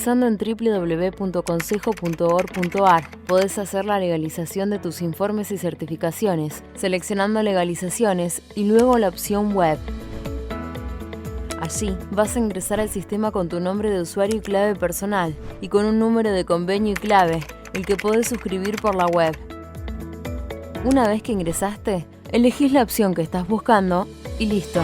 Ingresando en www.consejo.org.ar podés hacer la legalización de tus informes y certificaciones, seleccionando legalizaciones y luego la opción web. Allí vas a ingresar al sistema con tu nombre de usuario y clave personal y con un número de convenio y clave, el que podés suscribir por la web. Una vez que ingresaste, elegís la opción que estás buscando y listo.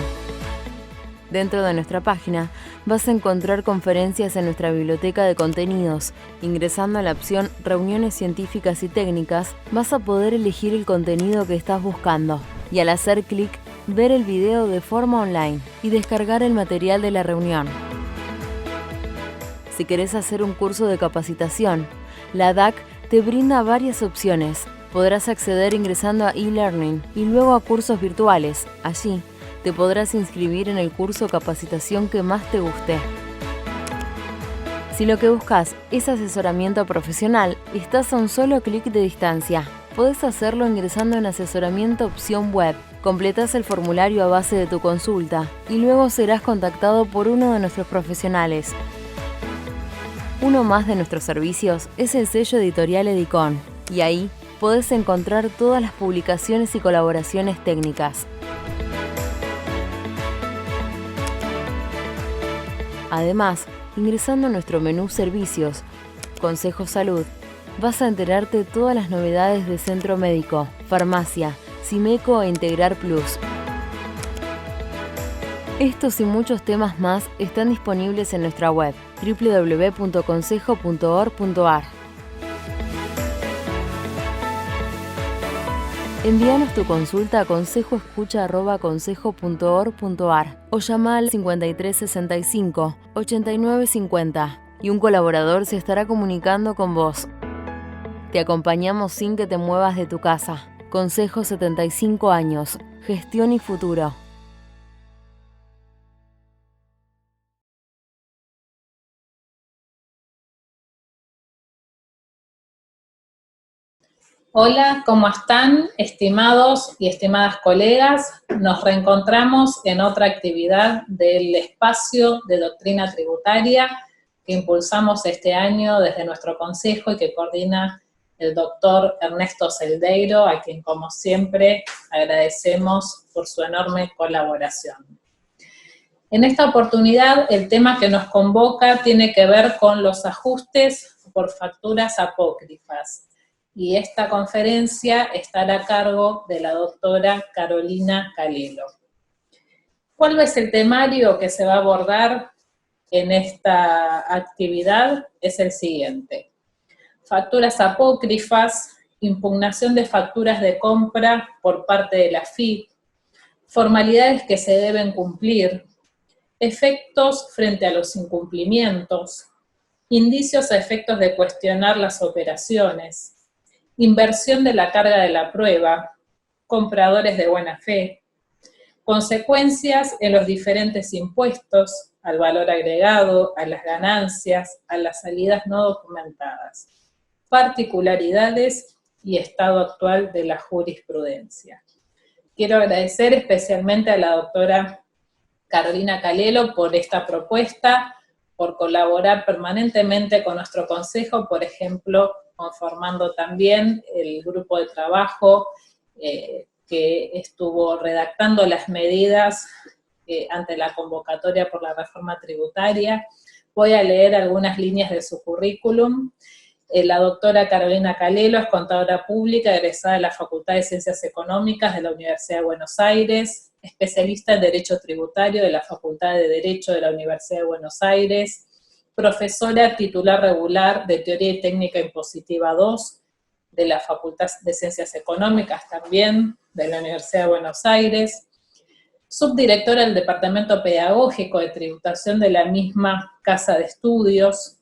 Dentro de nuestra página vas a encontrar conferencias en nuestra biblioteca de contenidos. Ingresando a la opción Reuniones científicas y técnicas, vas a poder elegir el contenido que estás buscando y al hacer clic, ver el video de forma online y descargar el material de la reunión. Si querés hacer un curso de capacitación, la DAC te brinda varias opciones. Podrás acceder ingresando a e-learning y luego a cursos virtuales. Allí te podrás inscribir en el curso o capacitación que más te guste. Si lo que buscas es asesoramiento profesional, estás a un solo clic de distancia. Podés hacerlo ingresando en Asesoramiento opción web. Completás el formulario a base de tu consulta y luego serás contactado por uno de nuestros profesionales. Uno más de nuestros servicios es el sello editorial Edicon, y ahí podés encontrar todas las publicaciones y colaboraciones técnicas. Además, ingresando a nuestro menú Servicios, Consejo Salud, vas a enterarte de todas las novedades de Centro Médico, Farmacia, Simeco e Integrar Plus. Estos y muchos temas más están disponibles en nuestra web www.consejo.org.ar. Envíanos tu consulta a consejoescucha@consejo.org.ar o llama al 5365 8950 y un colaborador se estará comunicando con vos. Te acompañamos sin que te muevas de tu casa. Consejo 75 años. Gestión y futuro. Hola, ¿cómo están, estimados y estimadas colegas? Nos reencontramos en otra actividad del espacio de doctrina tributaria que impulsamos este año desde nuestro consejo y que coordina el doctor Ernesto Celdeiro, a quien, como siempre, agradecemos por su enorme colaboración. En esta oportunidad, el tema que nos convoca tiene que ver con los ajustes por facturas apócrifas. Y esta conferencia estará a cargo de la doctora Carolina Calelo. ¿Cuál es el temario que se va a abordar en esta actividad? Es el siguiente: facturas apócrifas, impugnación de facturas de compra por parte de la AFIP, formalidades que se deben cumplir, efectos frente a los incumplimientos, indicios a efectos de cuestionar las operaciones, inversión de la carga de la prueba, compradores de buena fe, consecuencias en los diferentes impuestos, al valor agregado, a las ganancias, a las salidas no documentadas, particularidades y estado actual de la jurisprudencia. Quiero agradecer especialmente a la doctora Carolina Calelo por esta propuesta, por colaborar permanentemente con nuestro consejo, por ejemplo, conformando también el grupo de trabajo que estuvo redactando las medidas ante la convocatoria por la reforma tributaria. Voy a leer algunas líneas de su currículum. La doctora Carolina Calelo es contadora pública, egresada de la Facultad de Ciencias Económicas de la Universidad de Buenos Aires, especialista en Derecho Tributario de la Facultad de Derecho de la Universidad de Buenos Aires, profesora titular regular de Teoría y Técnica Impositiva 2 de la Facultad de Ciencias Económicas también de la Universidad de Buenos Aires, subdirectora del Departamento Pedagógico de Tributación de la misma Casa de Estudios,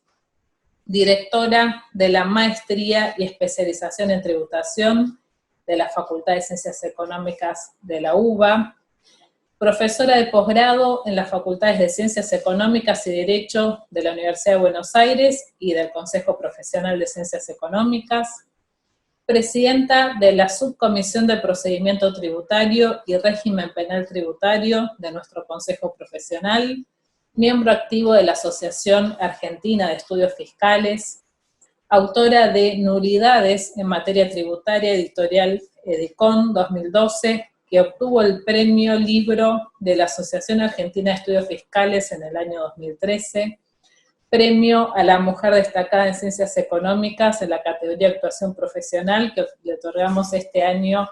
directora de la Maestría y Especialización en Tributación de la Facultad de Ciencias Económicas de la UBA, profesora de posgrado en las Facultades de Ciencias Económicas y Derecho de la Universidad de Buenos Aires y del Consejo Profesional de Ciencias Económicas, presidenta de la Subcomisión de Procedimiento Tributario y Régimen Penal Tributario de nuestro Consejo Profesional, miembro activo de la Asociación Argentina de Estudios Fiscales, autora de Nulidades en materia tributaria, editorial Edicon 2012, que obtuvo el premio Libro de la Asociación Argentina de Estudios Fiscales en el año 2013, premio a la mujer destacada en ciencias económicas en la categoría de actuación profesional, que le otorgamos este año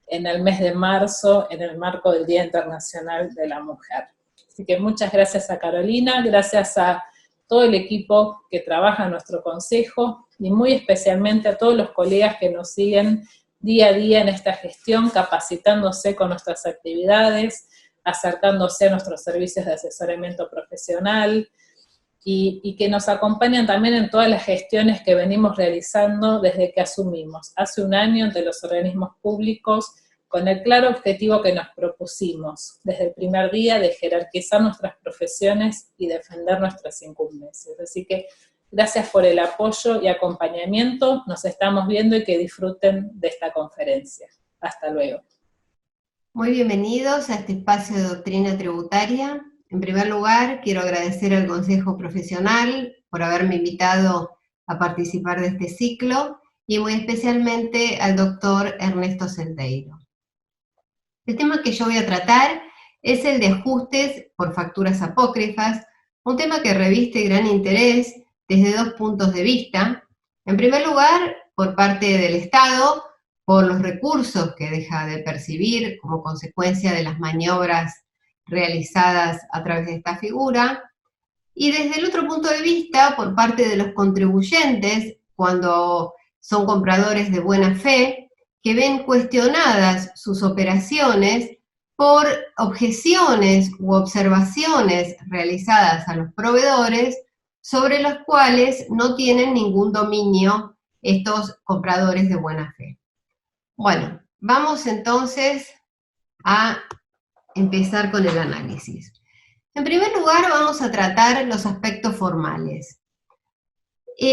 en el mes de marzo, en el marco del Día Internacional de la Mujer. Así que muchas gracias a Carolina, gracias a todo el equipo que trabaja en nuestro consejo, y muy especialmente a todos los colegas que nos siguen día a día en esta gestión, capacitándose con nuestras actividades, acercándose a nuestros servicios de asesoramiento profesional, y que nos acompañan también en todas las gestiones que venimos realizando desde que asumimos, hace un año, ante los organismos públicos, con el claro objetivo que nos propusimos desde el primer día de jerarquizar nuestras profesiones y defender nuestras incumbencias. Así que gracias por el apoyo y acompañamiento, nos estamos viendo y que disfruten de esta conferencia. Hasta luego. Muy bienvenidos a este espacio de doctrina tributaria. En primer lugar, quiero agradecer al Consejo Profesional por haberme invitado a participar de este ciclo, y muy especialmente al doctor Ernesto Celdeiro. El tema que yo voy a tratar es el de ajustes por facturas apócrifas, un tema que reviste gran interés desde dos puntos de vista. En primer lugar, por parte del Estado, por los recursos que deja de percibir como consecuencia de las maniobras realizadas a través de esta figura, y desde el otro punto de vista, por parte de los contribuyentes, cuando son compradores de buena fe, que ven cuestionadas sus operaciones por objeciones u observaciones realizadas a los proveedores sobre los cuales no tienen ningún dominio estos compradores de buena fe. Bueno, vamos entonces a empezar con el análisis. En primer lugar, vamos a tratar los aspectos formales.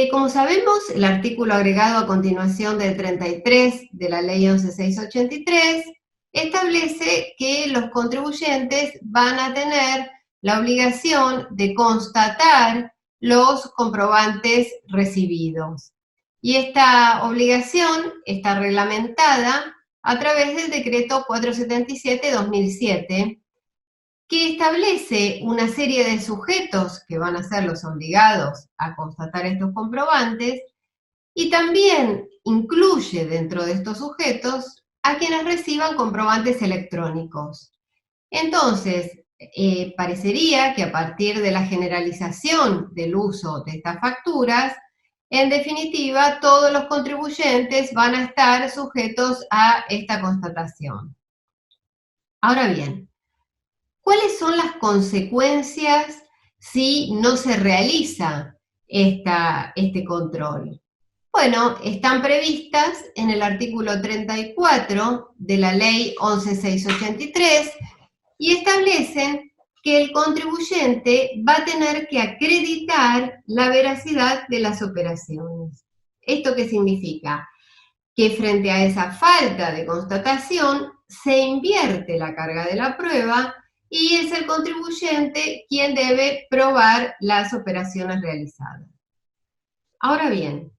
Como sabemos, el artículo agregado a continuación del 33 de la Ley 11.683 establece que los contribuyentes van a tener la obligación de constatar los comprobantes recibidos. Y esta obligación está reglamentada a través del decreto 477/2007, que establece una serie de sujetos que van a ser los obligados a constatar estos comprobantes, y también incluye dentro de estos sujetos a quienes reciban comprobantes electrónicos. Entonces, parecería que a partir de la generalización del uso de estas facturas, en definitiva, todos los contribuyentes van a estar sujetos a esta constatación. Ahora bien, ¿cuáles son las consecuencias si no se realiza este control? Bueno, están previstas en el artículo 34 de la Ley 11.683 y establecen que el contribuyente va a tener que acreditar la veracidad de las operaciones. ¿Esto qué significa? Que frente a esa falta de constatación se invierte la carga de la prueba y es el contribuyente quien debe probar las operaciones realizadas. Ahora bien,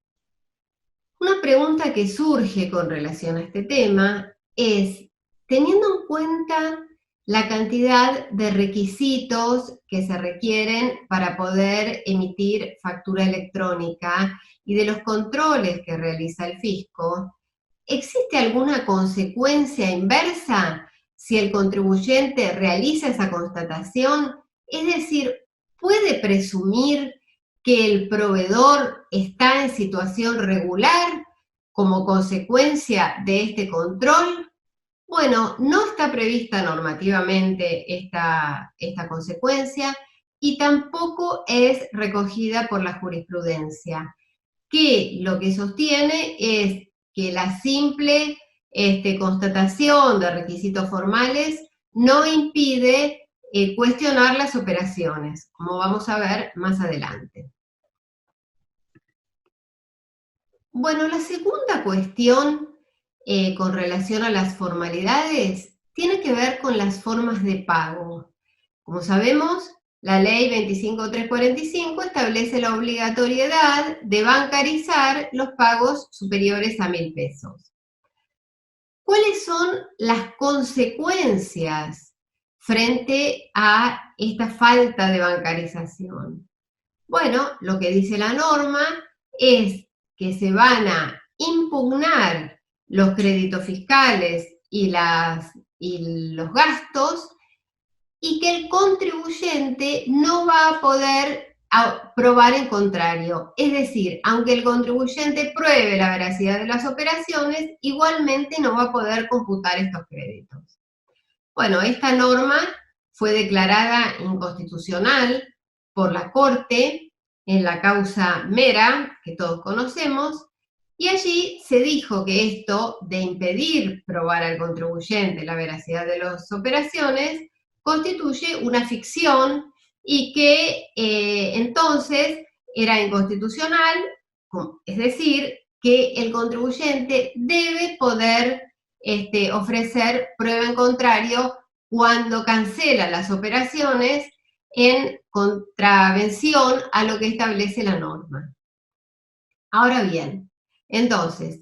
una pregunta que surge con relación a este tema es, teniendo en cuenta la cantidad de requisitos que se requieren para poder emitir factura electrónica y de los controles que realiza el fisco, ¿existe alguna consecuencia inversa si el contribuyente realiza esa constatación? Es decir, ¿puede presumir que el proveedor está en situación regular como consecuencia de este control? Bueno, no está prevista normativamente esta consecuencia y tampoco es recogida por la jurisprudencia, que lo que sostiene es que la simple constatación de requisitos formales no impide cuestionar las operaciones, como vamos a ver más adelante. Bueno, la segunda cuestión con relación a las formalidades tiene que ver con las formas de pago. Como sabemos, La ley 25.345 establece la obligatoriedad de bancarizar los pagos superiores a 1.000 pesos. ¿Cuáles son las consecuencias frente a esta falta de bancarización? Bueno, lo que dice la norma es que se van a impugnar los créditos fiscales y los gastos, y que el contribuyente no va a poder probar el contrario. Es decir, aunque el contribuyente pruebe la veracidad de las operaciones, igualmente no va a poder computar estos créditos. Bueno, esta norma fue declarada inconstitucional por la Corte en la causa Mera, que todos conocemos, y allí se dijo que esto de impedir probar al contribuyente la veracidad de las operaciones constituye una ficción y que entonces era inconstitucional, es decir, que el contribuyente debe poder ofrecer prueba en contrario cuando cancela las operaciones en contravención a lo que establece la norma. Ahora bien, entonces,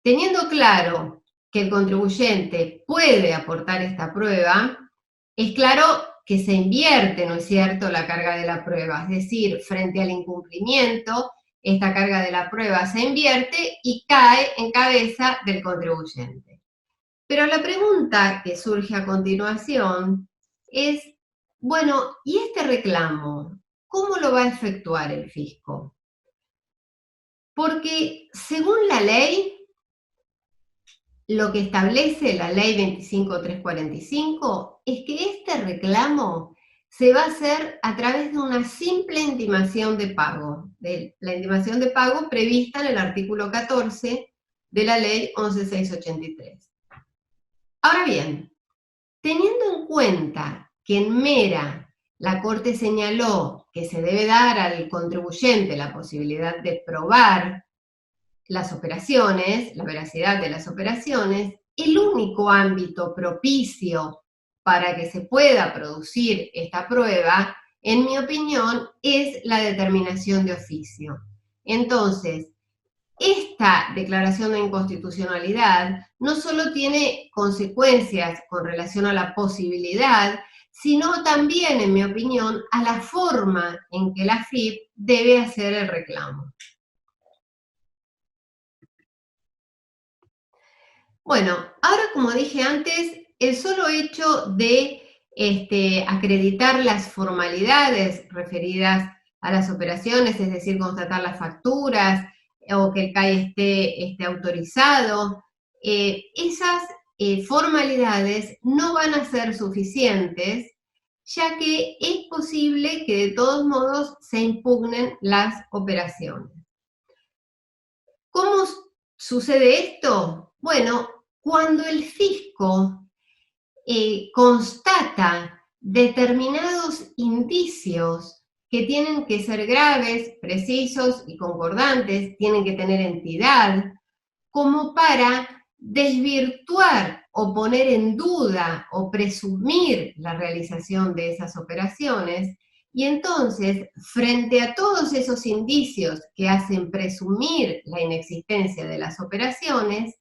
teniendo claro que el contribuyente puede aportar esta prueba, es claro que se invierte, ¿no es cierto?, la carga de la prueba, es decir, frente al incumplimiento, esta carga de la prueba se invierte y cae en cabeza del contribuyente. Pero la pregunta que surge a continuación es, bueno, ¿y este reclamo cómo lo va a efectuar el fisco? Porque según la ley, lo que establece la ley 25.345 es que este reclamo se va a hacer a través de una simple intimación de pago, la intimación de pago prevista en el artículo 14 de la ley 11.683. Ahora bien, teniendo en cuenta que en Mera la Corte señaló que se debe dar al contribuyente la posibilidad de probar las operaciones, la veracidad de las operaciones, el único ámbito propicio para que se pueda producir esta prueba, en mi opinión, es la determinación de oficio. Entonces, esta declaración de inconstitucionalidad no solo tiene consecuencias con relación a la posibilidad, sino también, en mi opinión, a la forma en que la AFIP debe hacer el reclamo. Bueno, ahora, como dije antes, el solo hecho de acreditar las formalidades referidas a las operaciones, es decir, constatar las facturas o que el CAI esté autorizado, esas formalidades no van a ser suficientes, ya que es posible que de todos modos se impugnen las operaciones. ¿Cómo sucede esto? Bueno, cuando el fisco constata determinados indicios que tienen que ser graves, precisos y concordantes, tienen que tener entidad, como para desvirtuar o poner en duda o presumir la realización de esas operaciones, y entonces, frente a todos esos indicios que hacen presumir la inexistencia de las operaciones,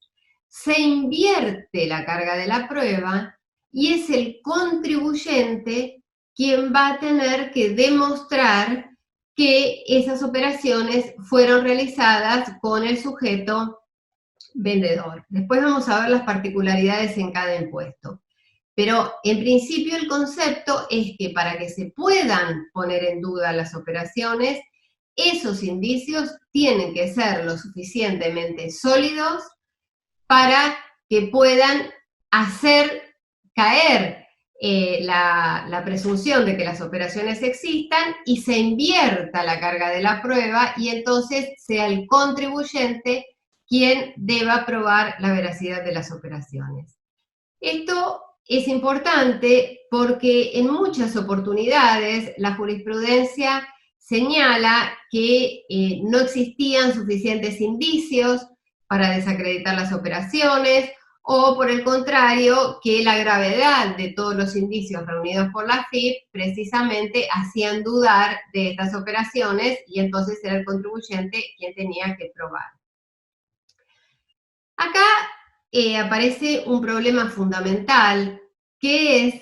se invierte la carga de la prueba y es el contribuyente quien va a tener que demostrar que esas operaciones fueron realizadas con el sujeto vendedor. Después vamos a ver las particularidades en cada impuesto. Pero en principio el concepto es que para que se puedan poner en duda las operaciones, esos indicios tienen que ser lo suficientemente sólidos para que puedan hacer caer la presunción de que las operaciones existan y se invierta la carga de la prueba y entonces sea el contribuyente quien deba probar la veracidad de las operaciones. Esto es importante porque en muchas oportunidades la jurisprudencia señala que no existían suficientes indicios para desacreditar las operaciones o por el contrario, que la gravedad de todos los indicios reunidos por la AFIP precisamente hacían dudar de estas operaciones y entonces era el contribuyente quien tenía que probar. Acá aparece un problema fundamental, que es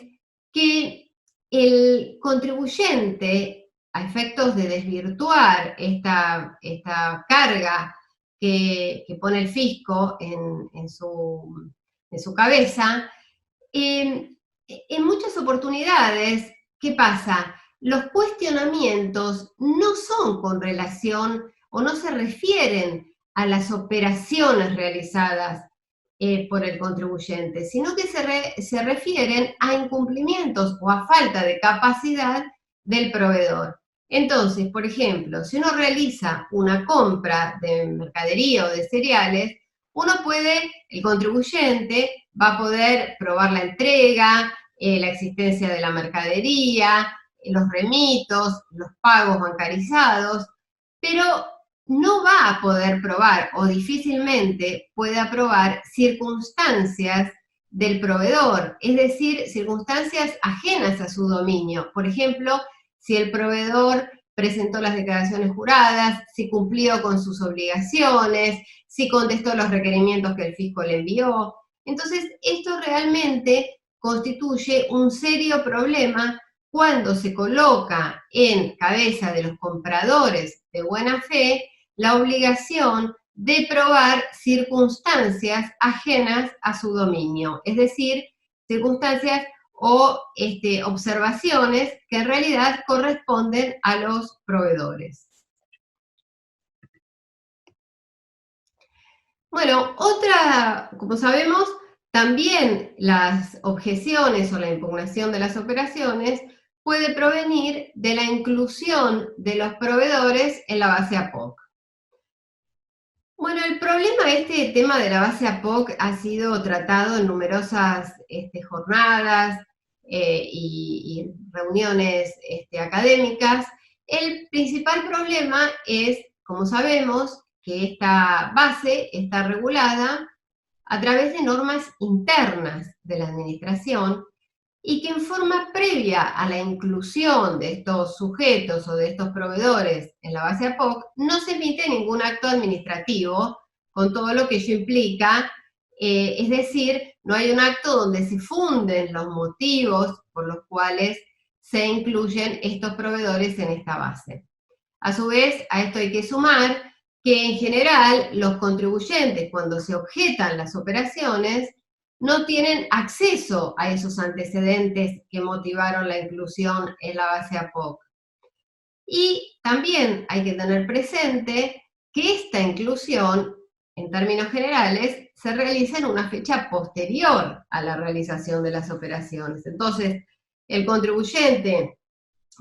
que el contribuyente, a efectos de desvirtuar esta carga que pone el fisco en su cabeza, en muchas oportunidades, ¿qué pasa? Los cuestionamientos no son con relación o no se refieren a las operaciones realizadas por el contribuyente, sino que se refieren a incumplimientos o a falta de capacidad del proveedor. Entonces, por ejemplo, si uno realiza una compra de mercadería o de cereales, el contribuyente va a poder probar la entrega, la existencia de la mercadería, los remitos, los pagos bancarizados, pero no va a poder probar o difícilmente pueda probar circunstancias del proveedor, es decir, circunstancias ajenas a su dominio. Por ejemplo, si el proveedor presentó las declaraciones juradas, si cumplió con sus obligaciones, si contestó los requerimientos que el fisco le envió. Entonces, esto realmente constituye un serio problema cuando se coloca en cabeza de los compradores de buena fe la obligación de probar circunstancias ajenas a su dominio, es decir, circunstancias o observaciones que en realidad corresponden a los proveedores. Bueno, como sabemos, también las objeciones o la impugnación de las operaciones puede provenir de la inclusión de los proveedores en la base APOC. Bueno, el problema este tema de la base APOC ha sido tratado en numerosas jornadas y reuniones académicas. El principal problema es, como sabemos, que esta base está regulada a través de normas internas de la administración y que en forma previa a la inclusión de estos sujetos o de estos proveedores en la base APOC, no se emite ningún acto administrativo con todo lo que ello implica, es decir, no hay un acto donde se funden los motivos por los cuales se incluyen estos proveedores en esta base. A su vez, a esto hay que sumar que en general los contribuyentes, cuando se objetan las operaciones, no tienen acceso a esos antecedentes que motivaron la inclusión en la base APOC. Y también hay que tener presente que esta inclusión, en términos generales, se realiza en una fecha posterior a la realización de las operaciones. Entonces, el contribuyente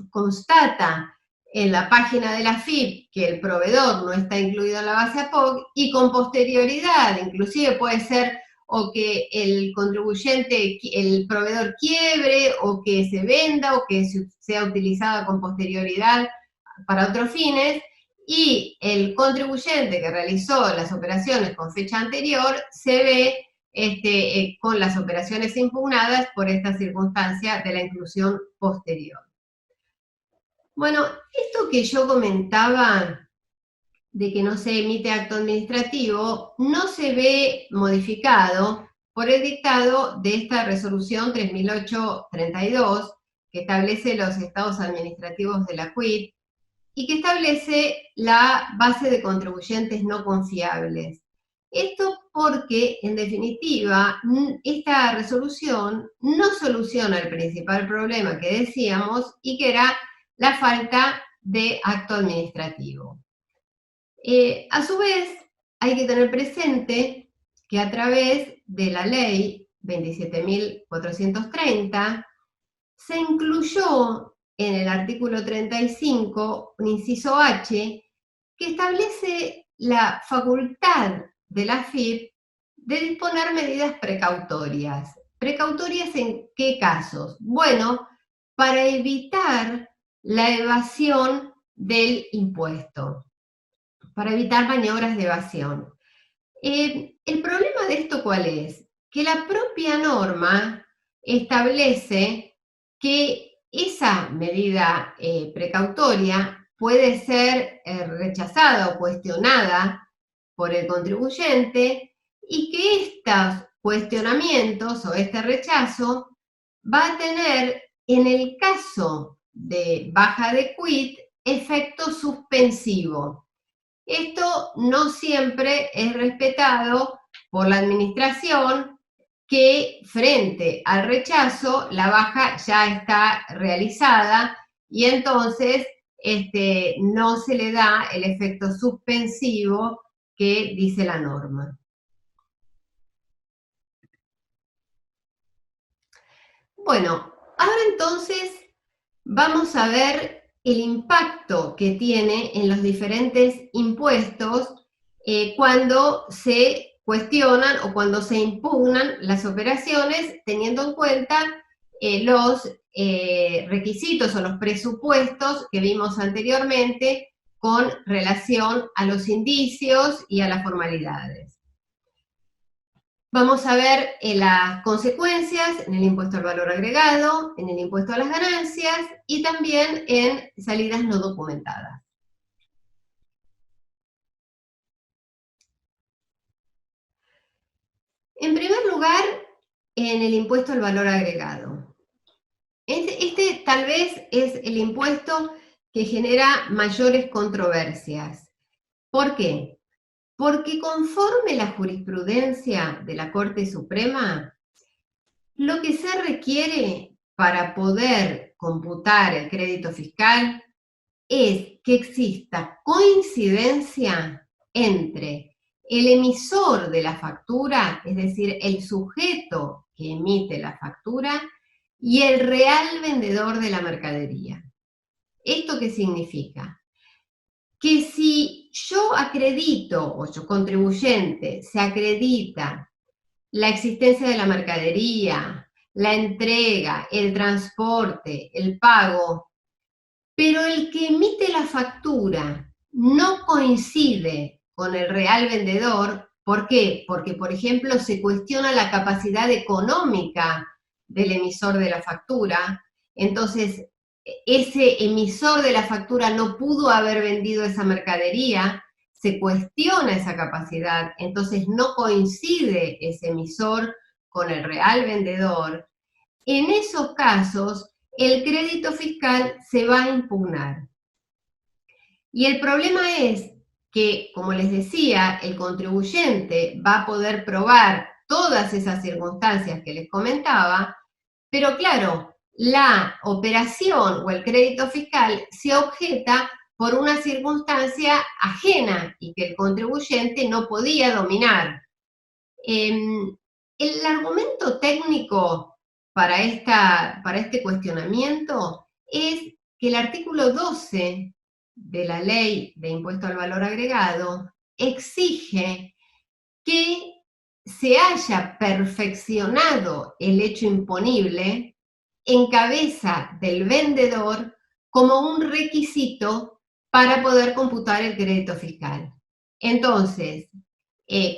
constata en la página de la AFIP que el proveedor no está incluido en la base APOC y con posterioridad, inclusive puede ser o que el proveedor quiebre, o que se venda, o que sea utilizado con posterioridad para otros fines, y el contribuyente que realizó las operaciones con fecha anterior se ve con las operaciones impugnadas por esta circunstancia de la inclusión posterior. Bueno, esto que yo comentaba de que no se emite acto administrativo, no se ve modificado por el dictado de esta resolución 3008-32, que establece los estados administrativos de la CUIT, y que establece la base de contribuyentes no confiables. Esto porque, en definitiva, esta resolución no soluciona el principal problema que decíamos, y que era la falta de acto administrativo. A su vez, hay que tener presente que a través de la ley 27.430 se incluyó en el artículo 35 un inciso H que establece la facultad de la AFIP de disponer medidas precautorias. ¿Precautorias en qué casos? Bueno, para evitar la evasión del impuesto, para evitar maniobras de evasión. El problema de esto, ¿cuál es? que la propia norma establece que esa medida precautoria puede ser rechazada o cuestionada por el contribuyente y que estos cuestionamientos o este rechazo va a tener, en el caso de baja de quit, efecto suspensivo. Esto no siempre es respetado por la administración, que frente al rechazo la baja ya está realizada y entonces no se le da el efecto suspensivo que dice la norma. Bueno, ahora entonces vamos a ver el impacto que tiene en los diferentes impuestos cuando se cuestionan o cuando se impugnan las operaciones, teniendo en cuenta los requisitos o los presupuestos que vimos anteriormente con relación a los indicios y a las formalidades. Vamos a ver las consecuencias en el impuesto al valor agregado, en el impuesto a las ganancias y también en salidas no documentadas. En primer lugar, en el impuesto al valor agregado. Este tal vez es el impuesto que genera mayores controversias. ¿Por qué? Porque conforme la jurisprudencia de la Corte Suprema, lo que se requiere para poder computar el crédito fiscal es que exista coincidencia entre el emisor de la factura, es decir, el sujeto que emite la factura, y el real vendedor de la mercadería. ¿Esto qué significa? Que si yo acredito, o yo contribuyente, se acredita la existencia de la mercadería, la entrega, el transporte, el pago, pero el que emite la factura no coincide con el real vendedor. ¿Por qué? Porque, por ejemplo, se cuestiona la capacidad económica del emisor de la factura, entonces ese emisor de la factura no pudo haber vendido esa mercadería, se cuestiona esa capacidad, entonces no coincide ese emisor con el real vendedor. En esos casos, el crédito fiscal se va a impugnar. Y el problema es que, como les decía, el contribuyente va a poder probar todas esas circunstancias que les comentaba, pero claro, la operación o el crédito fiscal se objeta por una circunstancia ajena y que el contribuyente no podía dominar. El argumento técnico para este cuestionamiento es que el artículo 12 de la Ley de Impuesto al Valor Agregado exige que se haya perfeccionado el hecho imponible en cabeza del vendedor como un requisito para poder computar el crédito fiscal. Entonces,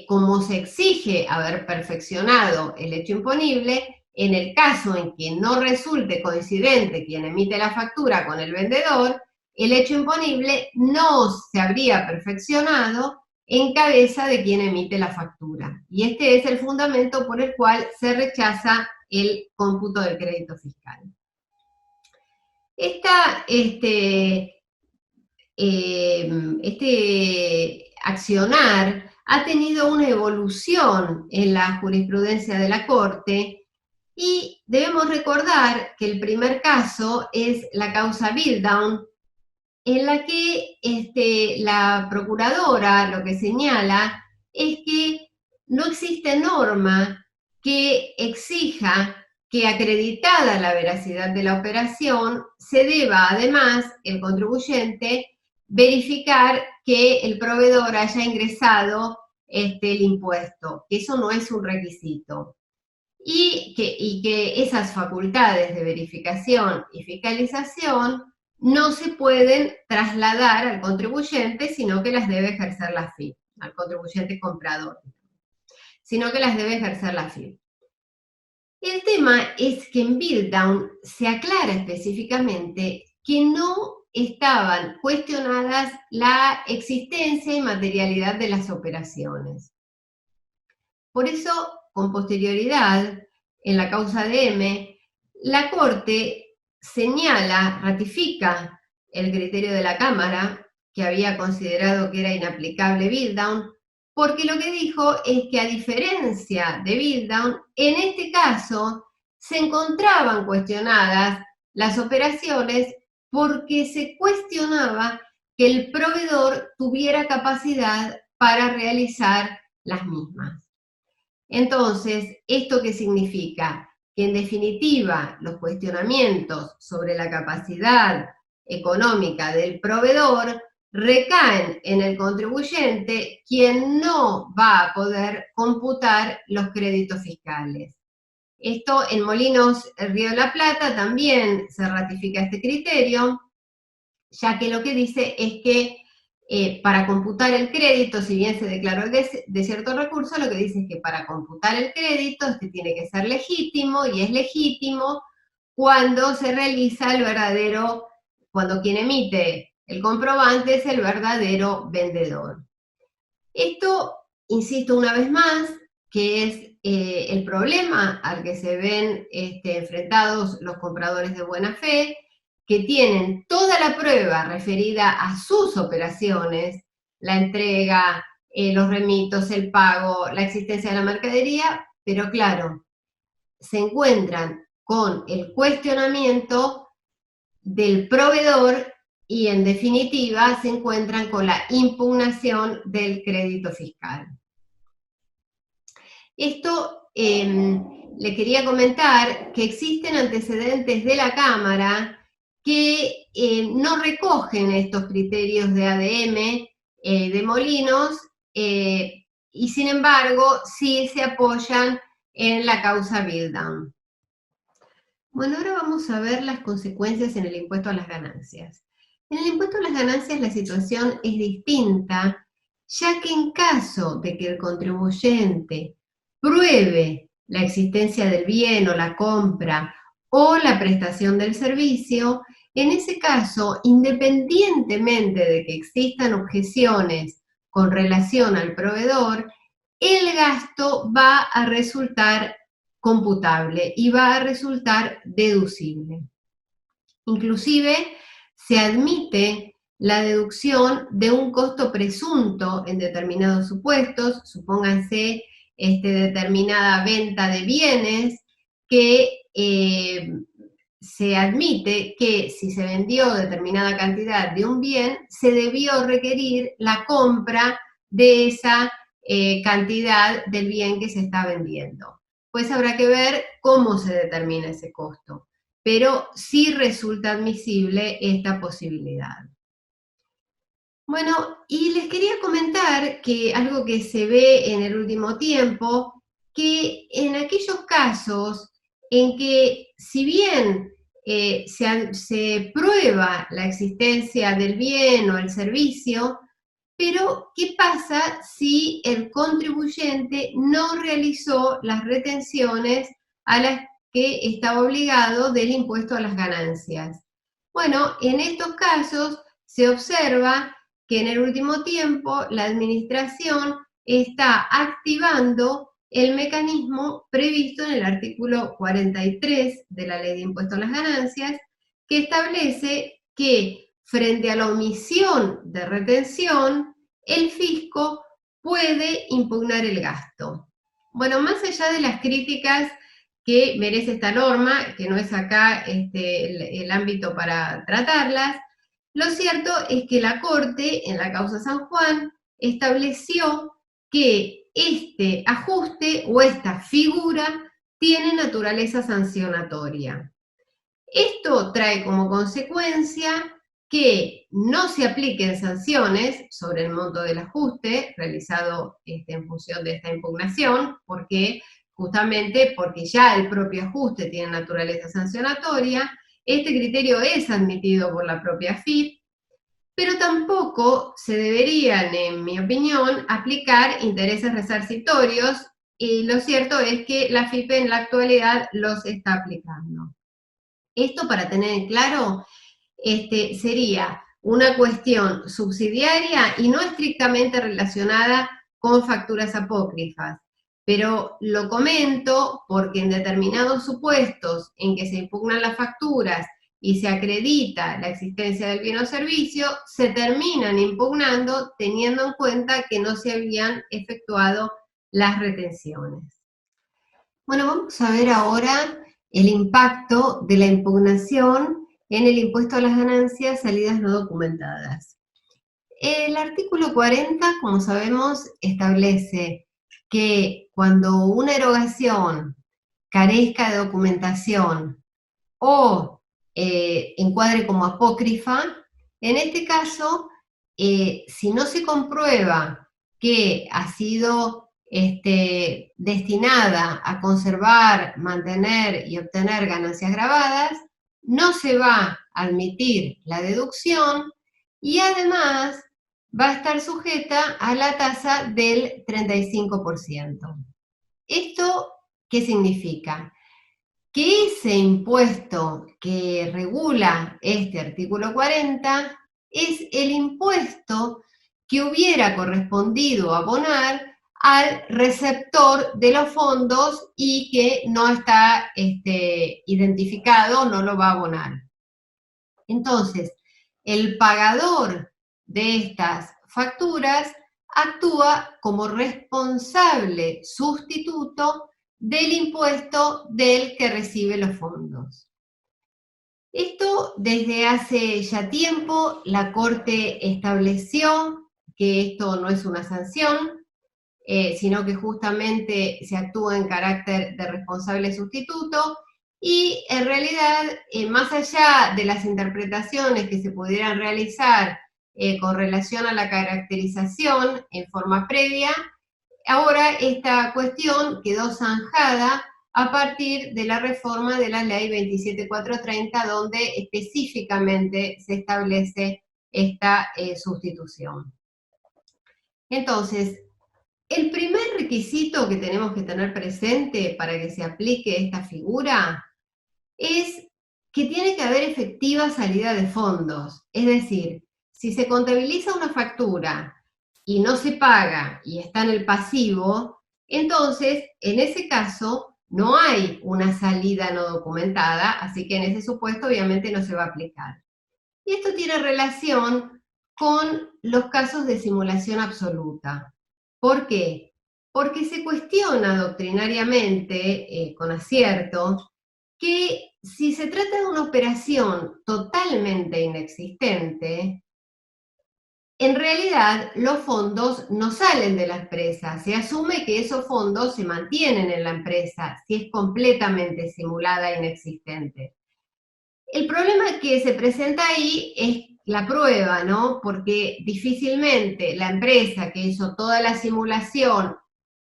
como se exige haber perfeccionado el hecho imponible, en el caso en que no resulte coincidente quien emite la factura con el vendedor, el hecho imponible no se habría perfeccionado en cabeza de quien emite la factura. Y este es el fundamento por el cual se rechaza el cómputo del crédito fiscal. Este accionar ha tenido una evolución en la jurisprudencia de la Corte y debemos recordar que el primer caso es la causa Bildown, en la que la procuradora lo que señala es que no existe norma que exija que, acreditada la veracidad de la operación, se deba además el contribuyente verificar que el proveedor haya ingresado el impuesto, que eso no es un requisito. Y que esas facultades de verificación y fiscalización no se pueden trasladar al contribuyente, sino que las debe ejercer la AFIP, al contribuyente comprador, sino que las debe ejercer la AFIP. El tema es que en Build Down se aclara específicamente que no estaban cuestionadas la existencia y materialidad de las operaciones. Por eso, con posterioridad, en la causa de M, la Corte señala, ratifica el criterio de la Cámara, que había considerado que era inaplicable Build Down, porque lo que dijo es que, a diferencia de Build Down, en este caso se encontraban cuestionadas las operaciones porque se cuestionaba que el proveedor tuviera capacidad para realizar las mismas. Entonces, ¿esto qué significa? Que en definitiva los cuestionamientos sobre la capacidad económica del proveedor recaen en el contribuyente, quien no va a poder computar los créditos fiscales. Esto en Molinos Río de la Plata también se ratifica este criterio, ya que lo que dice es que para computar el crédito, si bien se declaró el desierto de recursos, lo que dice es que para computar el crédito este tiene que ser legítimo, y es legítimo cuando se realiza el verdadero, cuando quien emite el comprobante es el verdadero vendedor. Esto, insisto una vez más, que es el problema al que se ven enfrentados los compradores de buena fe, que tienen toda la prueba referida a sus operaciones, la entrega, los remitos, el pago, la existencia de la mercadería, pero claro, se encuentran con el cuestionamiento del proveedor y en definitiva se encuentran con la impugnación del crédito fiscal. Esto le quería comentar que existen antecedentes de la Cámara que no recogen estos criterios de ADM de Molinos y sin embargo sí se apoyan en la causa Build Down. Bueno, ahora vamos a ver las consecuencias en el impuesto a las ganancias. En el impuesto a las ganancias la situación es distinta, ya que en caso de que el contribuyente pruebe la existencia del bien o la compra o la prestación del servicio, en ese caso, independientemente de que existan objeciones con relación al proveedor, el gasto va a resultar computable y va a resultar deducible. Inclusive se admite la deducción de un costo presunto en determinados supuestos, supónganse determinada venta de bienes, que se admite que si se vendió determinada cantidad de un bien, se debió requerir la compra de esa cantidad del bien que se está vendiendo. Pues habrá que ver cómo se determina ese costo, pero sí resulta admisible esta posibilidad. Bueno, y les quería comentar que algo que se ve en el último tiempo, que en aquellos casos en que si bien se prueba la existencia del bien o el servicio, pero ¿qué pasa si el contribuyente no realizó las retenciones a las que estaba obligado del impuesto a las ganancias? Bueno, en estos casos se observa que en el último tiempo la administración está activando el mecanismo previsto en el artículo 43 de la Ley de Impuesto a las Ganancias, que establece que frente a la omisión de retención, el fisco puede impugnar el gasto. Bueno, más allá de las críticas que merece esta norma, que no es acá el ámbito para tratarlas, lo cierto es que la Corte, en la causa San Juan, estableció que este ajuste o esta figura tiene naturaleza sancionatoria. Esto trae como consecuencia que no se apliquen sanciones sobre el monto del ajuste realizado en función de esta impugnación, justamente porque ya el propio ajuste tiene naturaleza sancionatoria. Este criterio es admitido por la propia AFIP, pero tampoco se deberían, en mi opinión, aplicar intereses resarcitorios y lo cierto es que la AFIP en la actualidad los está aplicando. Esto, para tener en claro, sería una cuestión subsidiaria y no estrictamente relacionada con facturas apócrifas. Pero lo comento porque en determinados supuestos en que se impugnan las facturas y se acredita la existencia del bien o servicio, se terminan impugnando teniendo en cuenta que no se habían efectuado las retenciones. Bueno, vamos a ver ahora el impacto de la impugnación en el impuesto a las ganancias salidas no documentadas. El artículo 40, como sabemos, establece que cuando una erogación carezca de documentación o encuadre como apócrifa, en este caso, si no se comprueba que ha sido destinada a conservar, mantener y obtener ganancias grabadas, no se va a admitir la deducción y además va a estar sujeta a la tasa del 35%. ¿Esto qué significa? Que ese impuesto que regula este artículo 40 es el impuesto que hubiera correspondido abonar al receptor de los fondos y que no está identificado, no lo va a abonar. Entonces, el pagador de estas facturas actúa como responsable sustituto del impuesto del que recibe los fondos. Esto desde hace ya tiempo la Corte estableció que esto no es una sanción, sino que justamente se actúa en carácter de responsable sustituto y en realidad, más allá de las interpretaciones que se pudieran realizar con relación a la caracterización en forma previa, ahora esta cuestión quedó zanjada a partir de la reforma de la Ley 27430, donde específicamente se establece esta sustitución. Entonces, el primer requisito que tenemos que tener presente para que se aplique esta figura es que tiene que haber efectiva salida de fondos. Es decir, si se contabiliza una factura y no se paga y está en el pasivo, entonces, en ese caso, no hay una salida no documentada, así que en ese supuesto obviamente no se va a aplicar. Y esto tiene relación con los casos de simulación absoluta. ¿Por qué? Porque se cuestiona doctrinariamente, con acierto, que si se trata de una operación totalmente inexistente, en realidad los fondos no salen de la empresa, se asume que esos fondos se mantienen en la empresa si es completamente simulada e inexistente. El problema que se presenta ahí es la prueba, ¿no? Porque difícilmente la empresa que hizo toda la simulación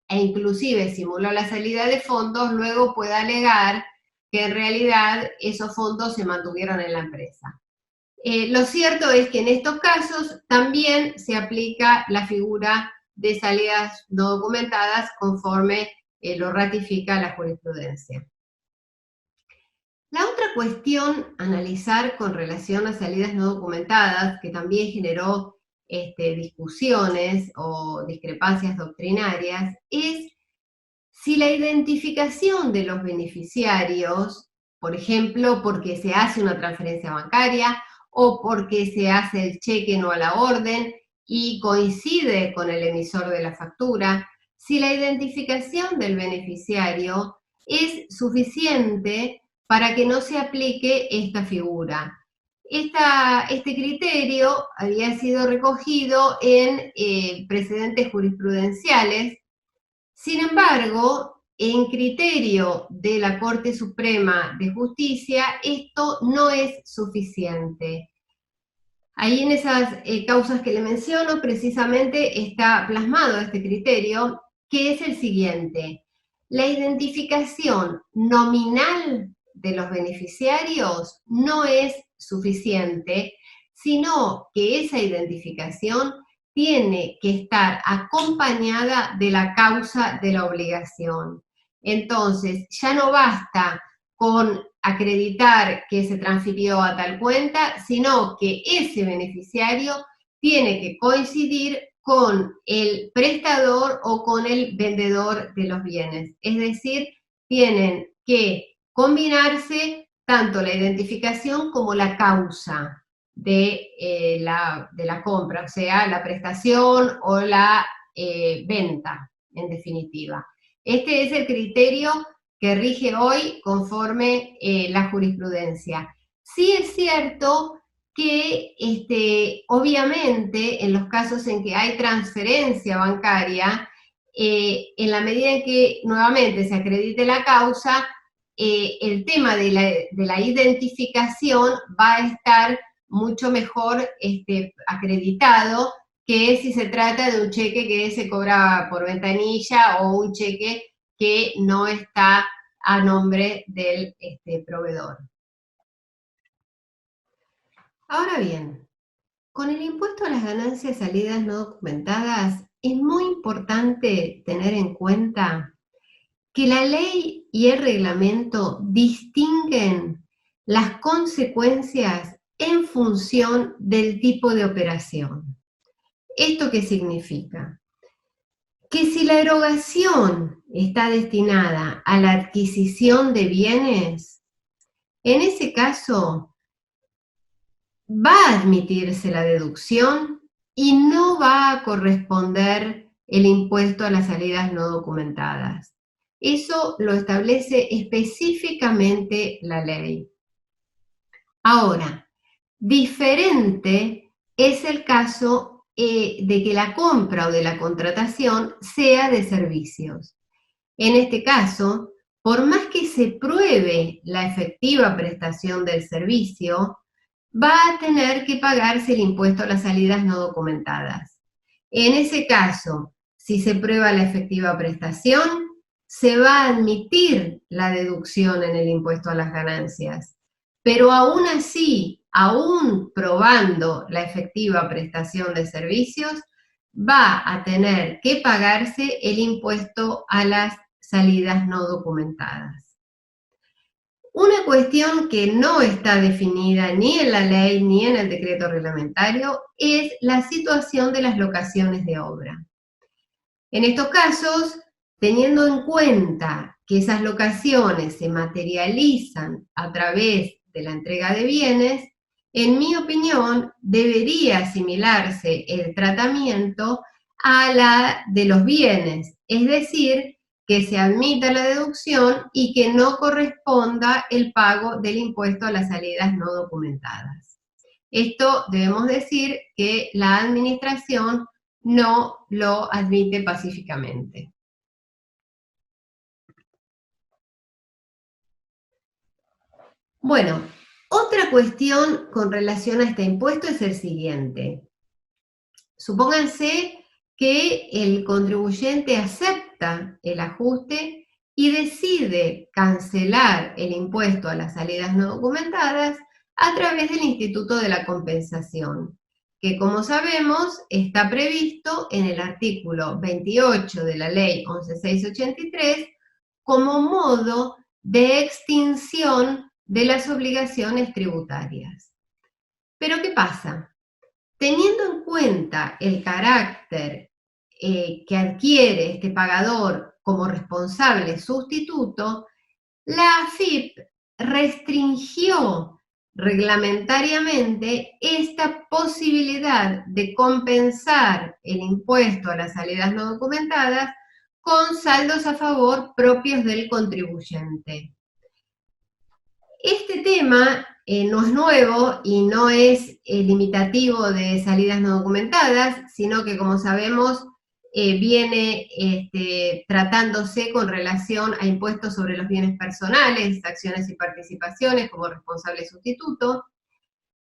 e inclusive simuló la salida de fondos, luego pueda alegar que en realidad esos fondos se mantuvieron en la empresa. Lo cierto es que en estos casos también se aplica la figura de salidas no documentadas conforme lo ratifica la jurisprudencia. La otra cuestión a analizar con relación a salidas no documentadas, que también generó discusiones o discrepancias doctrinarias, es si la identificación de los beneficiarios, por ejemplo, porque se hace una transferencia bancaria o porque se hace el cheque no a la orden y coincide con el emisor de la factura, si la identificación del beneficiario es suficiente para que no se aplique esta figura. Este criterio había sido recogido en precedentes jurisprudenciales. Sin embargo, en criterio de la Corte Suprema de Justicia, esto no es suficiente. Ahí en esas causas que le menciono, precisamente está plasmado este criterio, que es el siguiente: la identificación nominal de los beneficiarios no es suficiente, sino que esa identificación tiene que estar acompañada de la causa de la obligación. Entonces, ya no basta con acreditar que se transfirió a tal cuenta, sino que ese beneficiario tiene que coincidir con el prestador o con el vendedor de los bienes. Es decir, tienen que combinarse tanto la identificación como la causa de la compra, o sea, la prestación o la venta, en definitiva. Este es el criterio que rige hoy conforme la jurisprudencia. Sí es cierto que obviamente en los casos en que hay transferencia bancaria, en la medida en que nuevamente se acredite la causa, el tema de la identificación va a estar mucho mejor acreditado que si se trata de un cheque que se cobra por ventanilla o un cheque que no está a nombre del proveedor. Ahora bien, con el impuesto a las ganancias salidas no documentadas, es muy importante tener en cuenta que la ley y el reglamento distinguen las consecuencias en función del tipo de operación. ¿Esto qué significa? Que si la erogación está destinada a la adquisición de bienes, en ese caso va a admitirse la deducción y no va a corresponder el impuesto a las salidas no documentadas. Eso lo establece específicamente la ley. Ahora, diferente es el caso de que la compra o de la contratación sea de servicios. En este caso, por más que se pruebe la efectiva prestación del servicio, va a tener que pagarse el impuesto a las salidas no documentadas. En ese caso, si se prueba la efectiva prestación, se va a admitir la deducción en el impuesto a las ganancias. Pero aún así, aún probando la efectiva prestación de servicios, va a tener que pagarse el impuesto a las salidas no documentadas. Una cuestión que no está definida ni en la ley ni en el decreto reglamentario es la situación de las locaciones de obra. En estos casos, teniendo en cuenta que esas locaciones se materializan a través de la entrega de bienes, en mi opinión, debería asimilarse el tratamiento a la de los bienes, es decir, que se admita la deducción y que no corresponda el pago del impuesto a las salidas no documentadas. Esto debemos decir que la administración no lo admite pacíficamente. Bueno, otra cuestión con relación a este impuesto es el siguiente. Supónganse que el contribuyente acepta el ajuste y decide cancelar el impuesto a las salidas no documentadas a través del Instituto de la Compensación, que como sabemos está previsto en el artículo 28 de la Ley 11.683 como modo de extinción de las obligaciones tributarias. Pero ¿qué pasa? Teniendo en cuenta el carácter que adquiere este pagador como responsable sustituto, la AFIP restringió reglamentariamente esta posibilidad de compensar el impuesto a las salidas no documentadas con saldos a favor propios del contribuyente. Este tema no es nuevo y no es limitativo de salidas no documentadas, sino que, como sabemos, viene tratándose con relación a impuestos sobre los bienes personales, acciones y participaciones como responsable sustituto.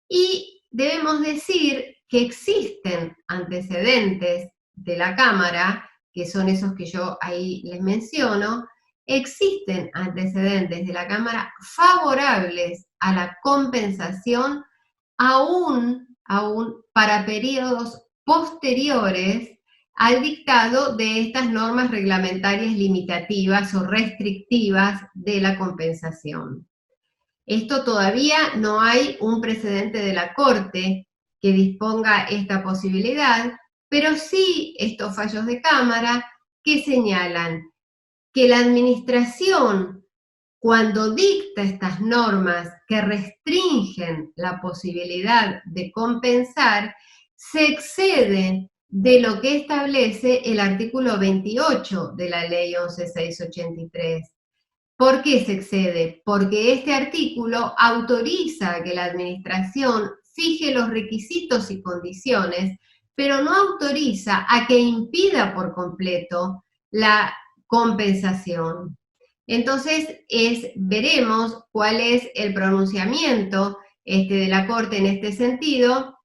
Y debemos decir que existen antecedentes de la Cámara, que son esos que yo ahí les menciono, existen antecedentes de la Cámara favorables a la compensación aún para periodos posteriores al dictado de estas normas reglamentarias limitativas o restrictivas de la compensación. Esto todavía no hay un precedente de la Corte que disponga esta posibilidad, pero sí estos fallos de Cámara que señalan que la Administración, cuando dicta estas normas que restringen la posibilidad de compensar, se excede de lo que establece el artículo 28 de la Ley 11.683. ¿Por qué se excede? Porque este artículo autoriza a que la Administración fije los requisitos y condiciones, pero no autoriza a que impida por completo la compensación. Entonces, veremos cuál es el pronunciamiento de la Corte en este sentido,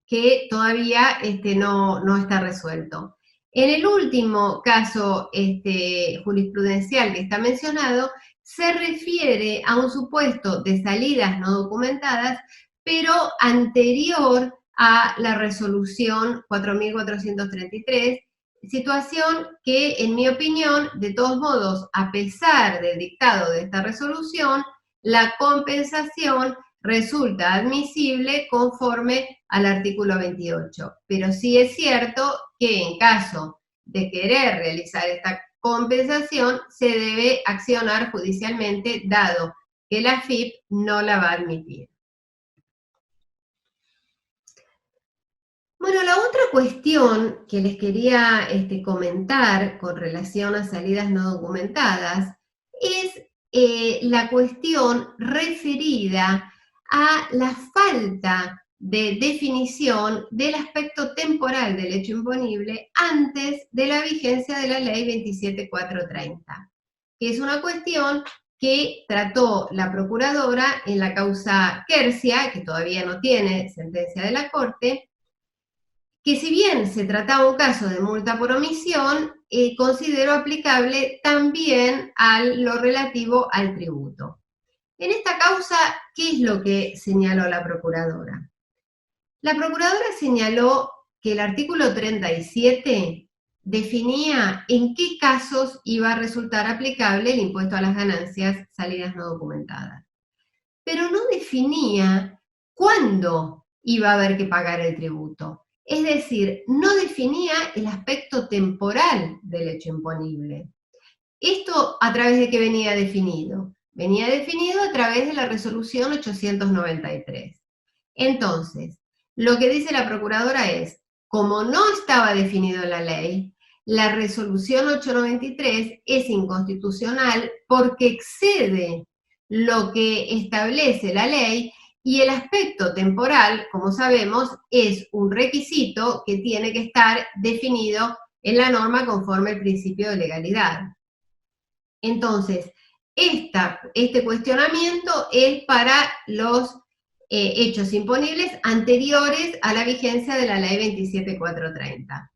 que todavía no está resuelto. En el último caso jurisprudencial que está mencionado, se refiere a un supuesto de salidas no documentadas, pero anterior a la resolución 4.433, situación que, en mi opinión, de todos modos, a pesar del dictado de esta resolución, la compensación resulta admisible conforme al artículo 28. Pero sí es cierto que en caso de querer realizar esta compensación, se debe accionar judicialmente, dado que la AFIP no la va a admitir. Bueno, la otra cuestión que les quería comentar con relación a salidas no documentadas es la cuestión referida a la falta de definición del aspecto temporal del hecho imponible antes de la vigencia de la Ley 27.430, que es una cuestión que trató la Procuradora en la causa Quercia, que todavía no tiene sentencia de la Corte, que si bien se trataba un caso de multa por omisión, considero aplicable también a lo relativo al tributo. En esta causa, ¿qué es lo que señaló la Procuradora? La Procuradora señaló que el artículo 37 definía en qué casos iba a resultar aplicable el impuesto a las ganancias salidas no documentadas, pero no definía cuándo iba a haber que pagar el tributo. Es decir, no definía el aspecto temporal del hecho imponible. ¿Esto a través de qué venía definido? Venía definido a través de la resolución 893. Entonces, lo que dice la Procuradora es, como no estaba definido en la ley, la resolución 893 es inconstitucional porque excede lo que establece la ley. Y el aspecto temporal, como sabemos, es un requisito que tiene que estar definido en la norma conforme al principio de legalidad. Entonces, este cuestionamiento es para los hechos imponibles anteriores a la vigencia de la Ley 27.430.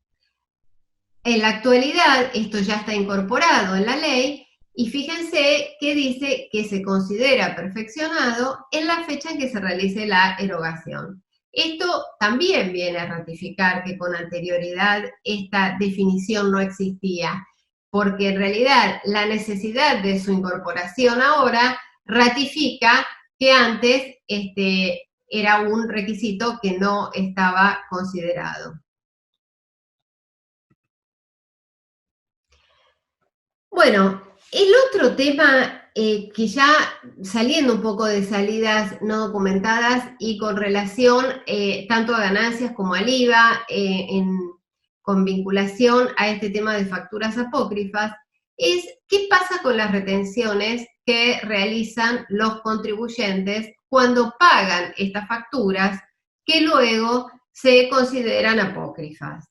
En la actualidad, esto ya está incorporado en la ley, y fíjense que dice que se considera perfeccionado en la fecha en que se realice la erogación. Esto también viene a ratificar que con anterioridad esta definición no existía, porque en realidad la necesidad de su incorporación ahora ratifica que antes era un requisito que no estaba considerado. Bueno, el otro tema que ya saliendo un poco de salidas no documentadas y con relación tanto a ganancias como al IVA, con vinculación a este tema de facturas apócrifas, es qué pasa con las retenciones que realizan los contribuyentes cuando pagan estas facturas que luego se consideran apócrifas.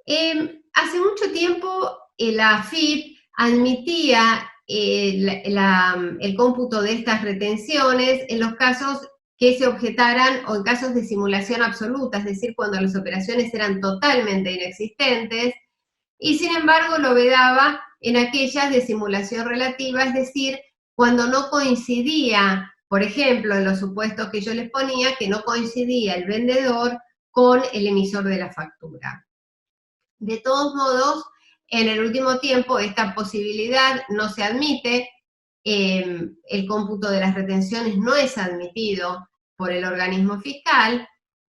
Hace mucho tiempo la AFIP admitía el cómputo de estas retenciones en los casos que se objetaran o en casos de simulación absoluta, es decir, cuando las operaciones eran totalmente inexistentes, y sin embargo lo vedaba en aquellas de simulación relativa, es decir, cuando no coincidía, por ejemplo, en los supuestos que yo les ponía, que no coincidía el vendedor con el emisor de la factura. De todos modos, en el último tiempo esta posibilidad no se admite, el cómputo de las retenciones no es admitido por el organismo fiscal,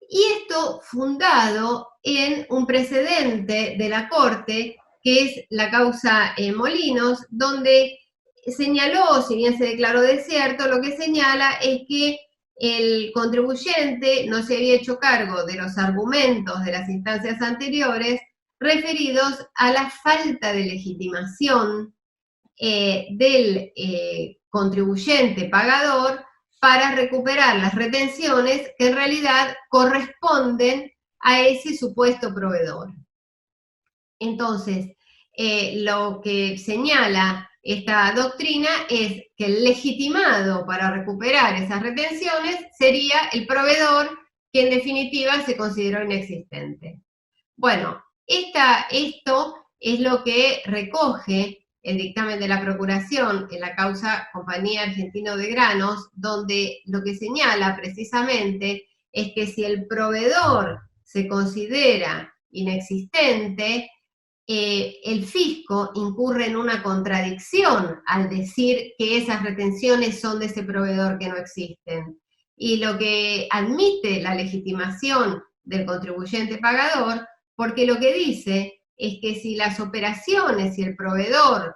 y esto fundado en un precedente de la Corte, que es la causa Molinos, donde señaló, si bien se declaró desierto, lo que señala es que el contribuyente no se había hecho cargo de los argumentos de las instancias anteriores referidos a la falta de legitimación del contribuyente pagador para recuperar las retenciones que en realidad corresponden a ese supuesto proveedor. Entonces, lo que señala esta doctrina es que el legitimado para recuperar esas retenciones sería el proveedor, que en definitiva se consideró inexistente. Bueno, esto es lo que recoge el dictamen de la Procuración en la causa Compañía Argentino de Granos, donde lo que señala precisamente es que si el proveedor se considera inexistente, el fisco incurre en una contradicción al decir que esas retenciones son de ese proveedor que no existen. Y lo que admite la legitimación del contribuyente pagador, porque lo que dice es que si las operaciones y el proveedor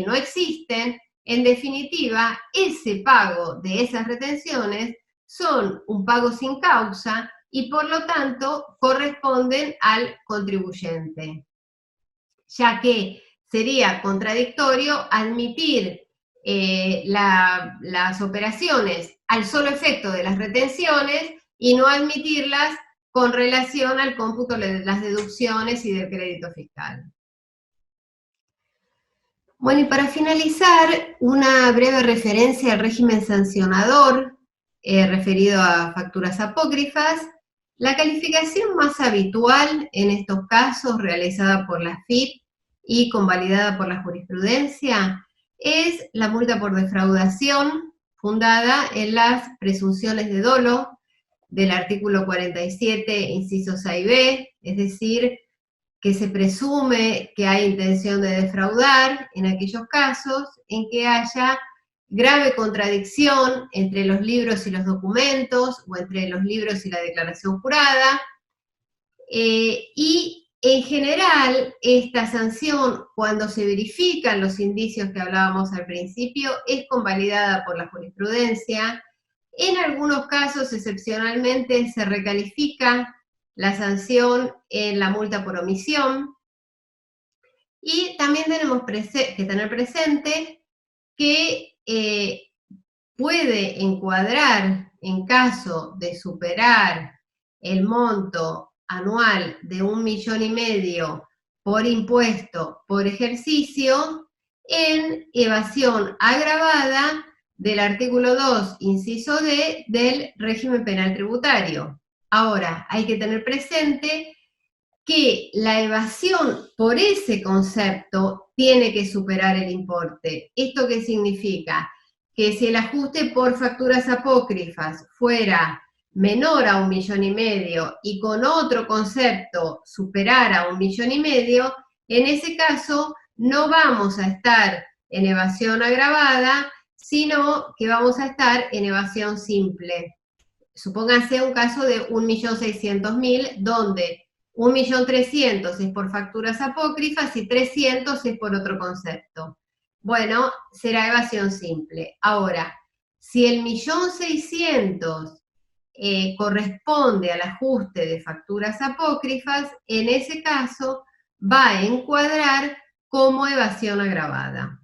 no existen, en definitiva, ese pago de esas retenciones son un pago sin causa y por lo tanto corresponden al contribuyente, ya que sería contradictorio admitir las operaciones al solo efecto de las retenciones y no admitirlas con relación al cómputo de las deducciones y del crédito fiscal. Bueno, y para finalizar, una breve referencia al régimen sancionador referido a facturas apócrifas. La calificación más habitual en estos casos, realizada por la FIP y convalidada por la jurisprudencia, es la multa por defraudación, fundada en las presunciones de dolo del artículo 47, incisos A y B, es decir, que se presume que hay intención de defraudar en aquellos casos en que haya grave contradicción entre los libros y los documentos, o entre los libros y la declaración jurada, y en general esta sanción, cuando se verifican los indicios que hablábamos al principio, es convalidada por la jurisprudencia. En algunos casos, excepcionalmente, se recalifica la sanción en la multa por omisión. Y también tenemos que tener presente que puede encuadrar, en caso de superar el monto anual de 1,5 millones por impuesto por ejercicio, en evasión agravada del artículo 2, inciso D, del régimen penal tributario. Ahora, hay que tener presente que la evasión por ese concepto tiene que superar el importe. ¿Esto qué significa? Que si el ajuste por facturas apócrifas fuera menor a 1,5 millones y con otro concepto superara 1,5 millones, en ese caso no vamos a estar en evasión agravada, sino que vamos a estar en evasión simple. Supónganse un caso de 1.600.000, donde 1.300.000 es por facturas apócrifas y 300 es por otro concepto. Bueno, será evasión simple. Ahora, si el 1.600.000 corresponde al ajuste de facturas apócrifas, en ese caso va a encuadrar como evasión agravada.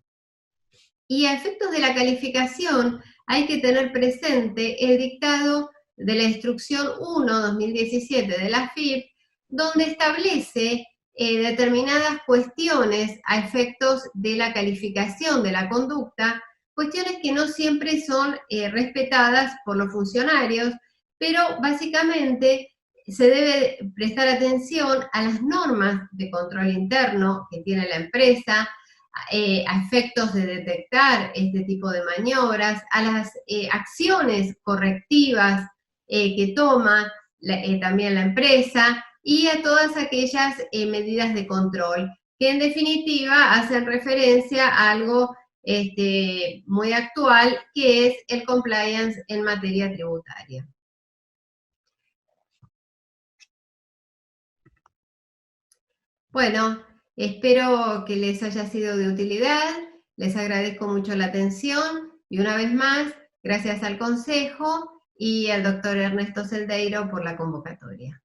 Y a efectos de la calificación hay que tener presente el dictado de la Instrucción 1/2017 de la FIP, donde establece determinadas cuestiones a efectos de la calificación de la conducta, cuestiones que no siempre son respetadas por los funcionarios, pero básicamente se debe prestar atención a las normas de control interno que tiene la empresa, a efectos de detectar este tipo de maniobras, a las acciones correctivas que toma también la empresa, y a todas aquellas medidas de control, que en definitiva hacen referencia a algo muy actual, que es el compliance en materia tributaria. Bueno, espero que les haya sido de utilidad, les agradezco mucho la atención y una vez más, gracias al Consejo y al doctor Ernesto Celdeiro por la convocatoria.